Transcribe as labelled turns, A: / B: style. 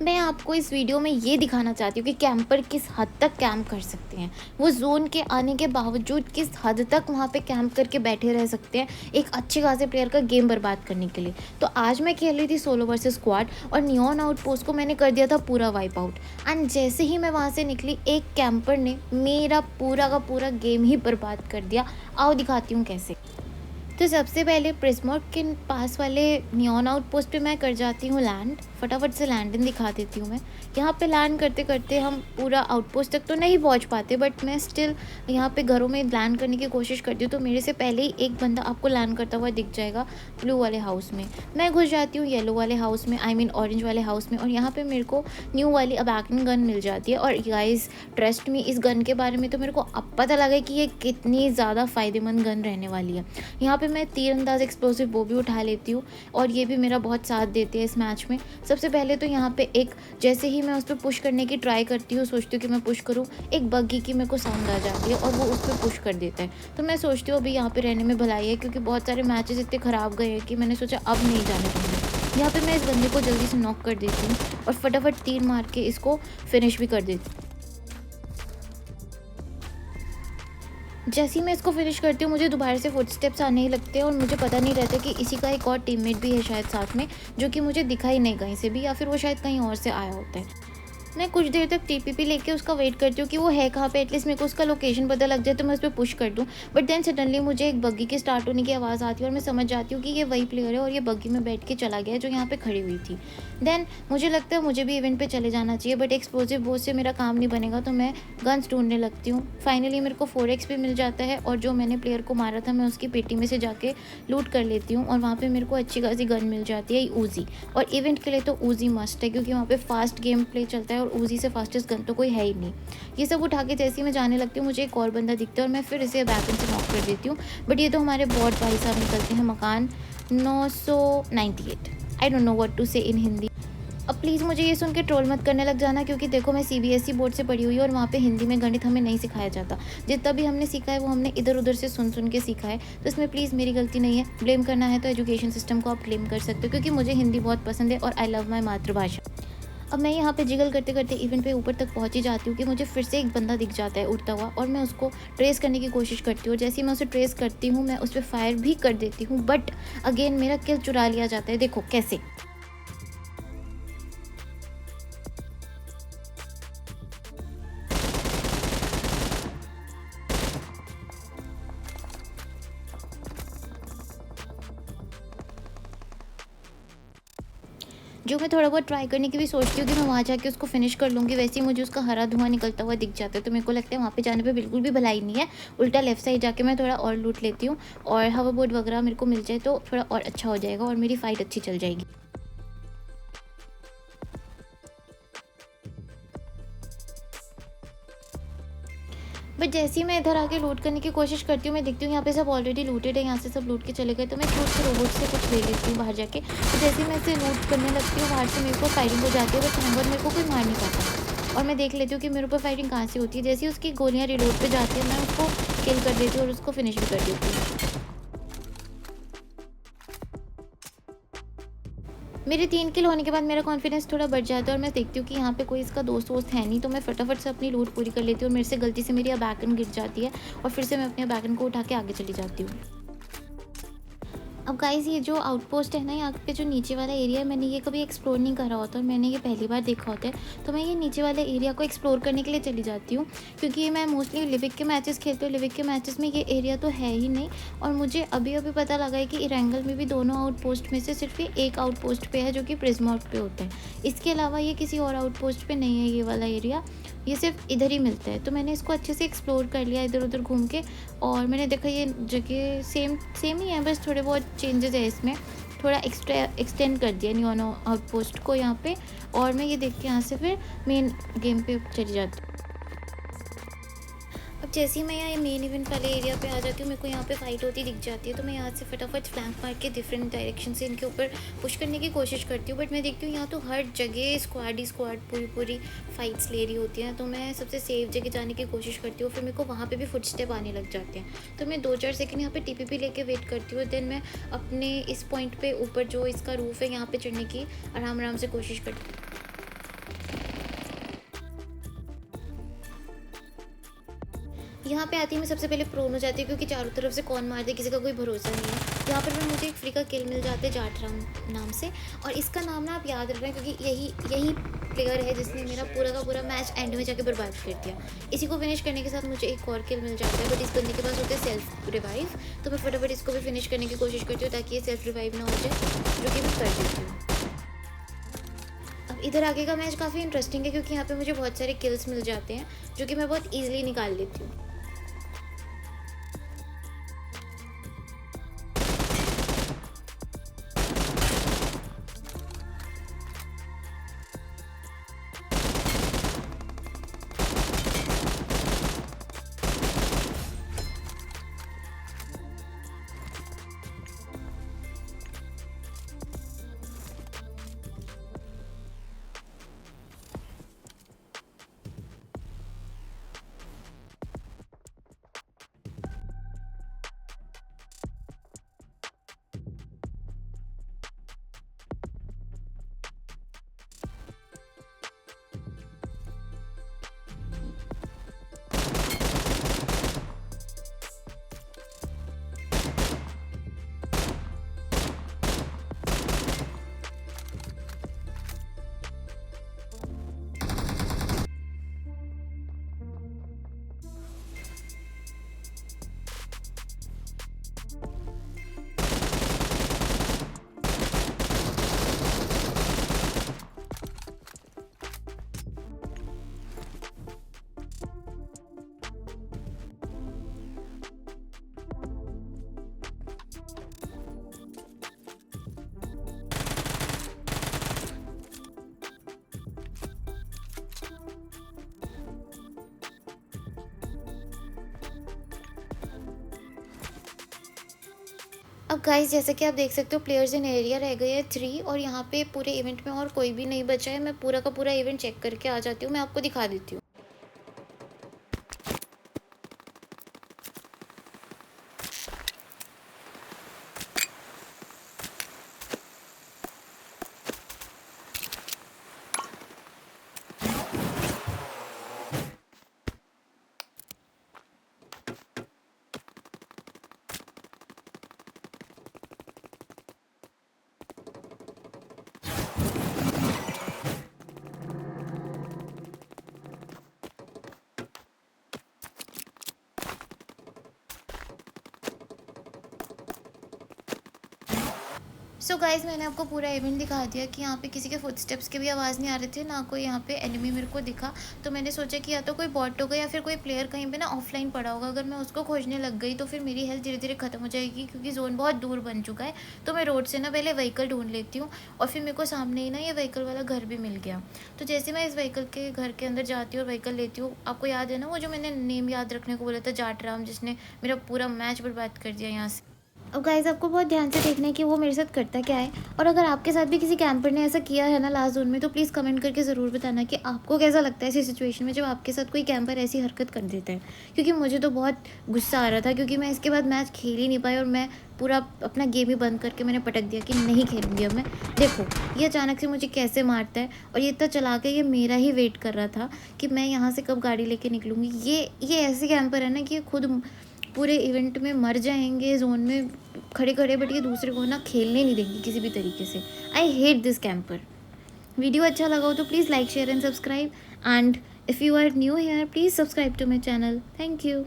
A: मैं आपको इस वीडियो में ये दिखाना चाहती हूँ कि कैंपर किस हद तक कैंप कर सकते हैं। वो ज़ोन के आने के बावजूद किस हद तक वहाँ पे कैंप करके बैठे रह सकते हैं, एक अच्छे खासे प्लेयर का गेम बर्बाद करने के लिए। तो आज मैं खेल रही थी सोलो वर्सेस स्क्वाड और नियॉन आउटपोस्ट को मैंने कर दिया था पूरा वाइप आउट। एंड जैसे ही मैं वहाँ से निकली, एक कैंपर ने मेरा पूरा का पूरा गेम ही बर्बाद कर दिया। आओ दिखाती हूँ कैसे। तो सबसे पहले प्रिज्मोट के पास वाले नियॉन आउटपोस्ट पे मैं कर जाती हूँ लैंड। फटाफट से लैंडिंग दिखा देती हूँ मैं। यहाँ पे लैंड करते करते हम पूरा आउटपोस्ट तक तो नहीं पहुँच पाते, बट मैं स्टिल यहाँ पे घरों में लैंड करने की कोशिश करती हूँ। तो मेरे से पहले ही एक बंदा आपको लैंड करता हुआ दिख जाएगा ब्लू वाले हाउस में। मैं घुस जाती हूँ येलो वाले हाउस में, आई मीन ऑरेंज वाले हाउस में, और यहाँ पे मेरे को न्यू वाली अबैकन गन मिल जाती है। और गाइस ट्रस्ट मी, इस गन के बारे में तो मेरे को अब पता लगा कि ये कितनी ज़्यादा फ़ायदेमंद गन रहने वाली है। यहाँ पे मैं तीरंदाज एक्सप्लोसिव वो भी उठा लेती हूँ और ये भी मेरा बहुत साथ देते हैं इस मैच में। सबसे पहले तो यहाँ पे एक, जैसे ही मैं उस पर पुश करने की ट्राई करती हूँ, सोचती हूँ कि मैं पुश करूँ, एक बग्गी की मेरे को साउंड आ जाती है और वो उस पर पुश कर देता है। तो मैं सोचती हूँ अभी यहाँ पे रहने में भलाई है, क्योंकि बहुत सारे मैचेस इतने ख़राब गए हैं कि मैंने सोचा अब नहीं जाने दूँगी। यहाँ पे मैं इस बंदे को जल्दी से नॉक कर देती हूँ और फटाफट तीर मार के इसको फिनिश भी कर देती हूँ। जैसे ही मैं इसको फिनिश करती हूँ, मुझे दोबारा से फुटस्टेप्स आने ही लगते हैं और मुझे पता नहीं रहता कि इसी का एक और टीममेट भी है शायद साथ में, जो कि मुझे दिखा ही नहीं कहीं से भी, या फिर वो शायद कहीं और से आया होता है। मैं कुछ देर तक टीपीपी लेके उसका वेट करती हूँ कि वो है कहाँ पे, एटलीस्ट मेरे को उसका लोकेशन पता लग जाए तो मैं उस पर पुश कर दूँ। बट देन सडनली मुझे एक बग्गी के स्टार्ट होने की आवाज़ आती है और मैं समझ जाती हूँ कि ये वही प्लेयर है और ये बग्गी में बैठ के चला गया है जो यहाँ पे खड़ी हुई थी। देन मुझे लगता है मुझे भी इवेंट पे चले जाना चाहिए, बट एक्सप्लोसिव बोझ से मेरा काम नहीं बनेगा, तो मैं गन्स ढूंढने लगती हूँ। फाइनली मेरे को 4x भी मिल जाता है और जो मैंने प्लेयर को मारा था मैं उसकी पेटी में से जाके लूट कर लेती हूँ और वहाँ पर मेरे को अच्छी खासी गन मिल जाती है ऊजी। और इवेंट के लिए तो ऊजी मस्ट है, क्योंकि वहाँ पर फास्ट गेम प्ले चलता है और ऊजी से फास्टेस्ट गन तो कोई है ही नहीं। ये सब उठा के जैसे ही मैं जाने लगती हूँ, मुझे एक और बंदा दिखता है और मैं फिर इसे बैकएंड से नॉक कर देती हूँ। बट ये तो हमारे बॉट भाई साहब निकलते हैं मकान 998। I don't know what to say in Hindi. अब प्लीज़ मुझे ये सुन के ट्रोल मत करने लग जाना, क्योंकि देखो मैं सीबीएसई बोर्ड से पढ़ी हुई हूँ और वहाँ पे हिंदी में गणित हमें नहीं सिखाया जाता। जितना भी हमने सीखा है वो हमने इधर उधर से सुन सुन के सीखा है। तो इसमें प्लीज़ मेरी गलती नहीं है। ब्लेम करना है तो एजुकेशन सिस्टम को आप ब्लेम कर सकते हो, क्योंकि मुझे हिंदी बहुत पसंद है और आई लव माई मातृभाषा। अब मैं यहाँ पे जिगल करते करते इवेंट पे ऊपर तक पहुँच ही जाती हूँ कि मुझे फिर से एक बंदा दिख जाता है उड़ता हुआ और मैं उसको ट्रेस करने की कोशिश करती हूँ। जैसे ही मैं उसे ट्रेस करती हूँ, मैं उस पर फायर भी कर देती हूँ, बट अगेन मेरा किल चुरा लिया जाता है। देखो कैसे। जो मैं थोड़ा बहुत ट्राई करने की भी सोचती हूँ कि मैं वहाँ जाके उसको फिनिश कर लूँगी, वैसे ही मुझे उसका हरा धुआं निकलता हुआ दिख जाता है। तो मेरे को लगता है वहाँ पे जाने पे बिल्कुल भी भलाई नहीं है। उल्टा लेफ्ट साइड जाके मैं थोड़ा और लूट लेती हूँ और हवा बोर्ड वगैरह मेरे को मिल जाए तो थोड़ा और अच्छा हो जाएगा और मेरी फ़ाइट अच्छी चल जाएगी। बट जैसे ही मैं इधर आके लूट करने की कोशिश करती हूँ, मैं देखती हूँ यहाँ पे सब ऑलरेडी लूटेड है, यहाँ से सब लूट के चले गए। तो मैं छूट के रोबोट से कुछ ले लेती हूँ बाहर जाके। तो जैसे ही मैं इसे लूट करने लगती हूँ, बाहर से मेरे को फायरिंग हो जाती है, बट यहाँ पर मेरे को कोई मार नहीं पाता। और मैं देख लेती हूँ कि मेरे ऊपर फायरिंग कहाँ से होती है। जैसे ही उसकी गोलियाँ रिलोड पे जाती है, मैं उसको किल कर देती हूँ और उसको फिनिश भी कर देती हूँ। मेरे 3 किल होने के बाद मेरा कॉन्फिडेंस थोड़ा बढ़ जाता है और मैं देखती हूँ कि यहाँ पे कोई इसका दोस्त वोस्त है नहीं, तो मैं फटाफट से अपनी लूट पूरी कर लेती हूँ और मेरे से गलती से मेरी अबैकन गिर जाती है और फिर से मैं अपने अबैकन को उठा के आगे चली जाती हूँ। अब गाइस, ये जो आउटपोस्ट है ना, यहाँ पे जो नीचे वाला एरिया है, मैंने ये कभी एक्सप्लोर नहीं करा होता और मैंने ये पहली बार देखा होता है। तो मैं ये नीचे वाले एरिया को एक्सप्लोर करने के लिए चली जाती हूँ, क्योंकि ये मैं मोस्टली लिविक के मैचेस खेलती हूँ। लिविक के मैचेस में ये एरिया तो है ही नहीं और मुझे अभी अभी पता लगा है कि इरेंगल में भी दोनों आउटपोस्ट में से सिर्फ ये एक आउटपोस्ट पे है, जो कि प्रिज्मॉट पे होता है। इसके अलावा ये किसी और आउटपोस्ट पे नहीं है ये वाला एरिया, ये सिर्फ इधर ही मिलता है। तो मैंने इसको अच्छे से एक्सप्लोर कर लिया इधर उधर घूम के और मैंने देखा ये जगह सेम सेम ही है, बस थोड़े बहुत चेंजेस है इसमें। थोड़ा एक्स्ट्रा एक्सटेंड कर दिया नियोनो आउटपोस्ट को यहाँ पे। और मैं ये देख के यहाँ से फिर मेन गेम पे चली जाती हूँ। अब जैसे ही मैं यहाँ मेन इवेंट वाले एरिया पे आ जाती हूँ, मेरे को यहाँ पे फाइट होती दिख जाती है। तो मैं यहाँ से फटाफट फ्लैंक मार के डिफरेंट डायरेक्शन से इनके ऊपर पुश करने की कोशिश करती हूँ। बट मैं देखती हूँ यहाँ तो हर जगह स्क्वाड ही स्क्वाड पूरी पूरी फाइट्स ले रही होती हैं। तो मैं सबसे सेफ जगह जाने की कोशिश करती हूँ। फिर मेरे को वहाँ पे भी फुटस्टेप आने लग जाते हैं, तो मैं 2-4 सेकंड यहाँ पे टीपीपी लेके वेट करती हूँ। देन मैं अपने इस पॉइंट पे ऊपर जो इसका रूफ है यहाँ पे चढ़ने की आराम आराम से कोशिश करती हूँ। यहाँ पे आती है, मैं सबसे पहले प्रोन हो जाती हूँ क्योंकि चारों तरफ से कौन मार दे किसी का कोई भरोसा नहीं है। यहाँ पर भी मुझे एक फ्री का किल मिल जाता है जाटराम नाम से, और इसका नाम ना आप याद रख रहे हैं क्योंकि यही यही प्लेयर है जिसने मेरा पूरा का पूरा मैच एंड में जाके बर्बाद कर दिया। इसी को फिनिश करने के साथ मुझे एक और किल मिल जाता है, बट इस बंदे के पास होते हैं सेल्फ रिवाइव, तो मैं फटाफट इसको भी फिनिश करने की कोशिश करती हूँ ताकि ये सेल्फ रिवाइव ना हो जाए, जो कि मैं कर देती हूँ। अब इधर आगे का मैच काफ़ी इंटरेस्टिंग है क्योंकि यहाँ पे मुझे बहुत सारे किल्स मिल जाते हैं जो कि मैं बहुत ईजिली निकाल लेती हूँ। अब गाइस जैसे कि आप देख सकते हो प्लेयर्स इन एरिया रह गए हैं 3, और यहाँ पे पूरे इवेंट में और कोई भी नहीं बचा है। मैं पूरा का पूरा इवेंट चेक करके आ जाती हूँ, मैं आपको दिखा देती हूँ। सो गाइज़ मैंने आपको पूरा इवेंट दिखा दिया कि यहाँ पे किसी के फुटस्टेप्स की भी आवाज़ नहीं आ रही थी, ना कोई यहाँ पे एनिमी मेरे को दिखा। तो मैंने सोचा कि या तो कोई बॉट होगा या फिर कोई प्लेयर कहीं पे ना ऑफलाइन पड़ा होगा। अगर मैं उसको खोजने लग गई तो फिर मेरी हेल्थ धीरे धीरे खत्म हो जाएगी क्योंकि जोन बहुत दूर बन चुका है। तो मैं रोड से ना पहले व्हीकल ढूंढ लेती हूँ, और फिर मेरे को सामने ही ना ये व्हीकल वाला घर भी मिल गया। तो जैसे मैं इस व्हीकल के घर के अंदर जाती हूँ और व्हीकल लेती हूँ, आपको याद है ना वो जो मैंने नेम याद रखने को बोला था, जाटराम, जिसने मेरा पूरा मैच बर्बाद कर दिया यहाँ से। अब गाइस आपको बहुत ध्यान से देखना है कि वो मेरे साथ करता क्या है, और अगर आपके साथ भी किसी कैंपर ने ऐसा किया है ना लास्ट जोन में, तो प्लीज़ कमेंट करके ज़रूर बताना कि आपको कैसा लगता है ऐसी सिचुएशन में जब आपके साथ कोई कैंपर ऐसी हरकत कर देता है। क्योंकि मुझे तो बहुत गुस्सा आ रहा था क्योंकि मैं इसके बाद मैच खेल ही नहीं पाई, और मैं पूरा अपना गेम ही बंद करके मैंने पटक दिया कि नहीं खेलूँगी अब मैं। देखो ये अचानक से मुझे कैसे मारता है, और ये इतना चला के ये मेरा ही वेट कर रहा था कि मैं यहाँ से कब गाड़ी लेके निकलूँगी। ये ऐसे कैंपर है ना कि ये खुद पूरे इवेंट में मर जाएंगे जोन में खड़े खड़े, बट ये दूसरे को ना खेलने नहीं देंगे किसी भी तरीके से। I hate this camper. Video अच्छा लगा हो तो please like share and subscribe, and if you are new here please subscribe to my channel. Thank you.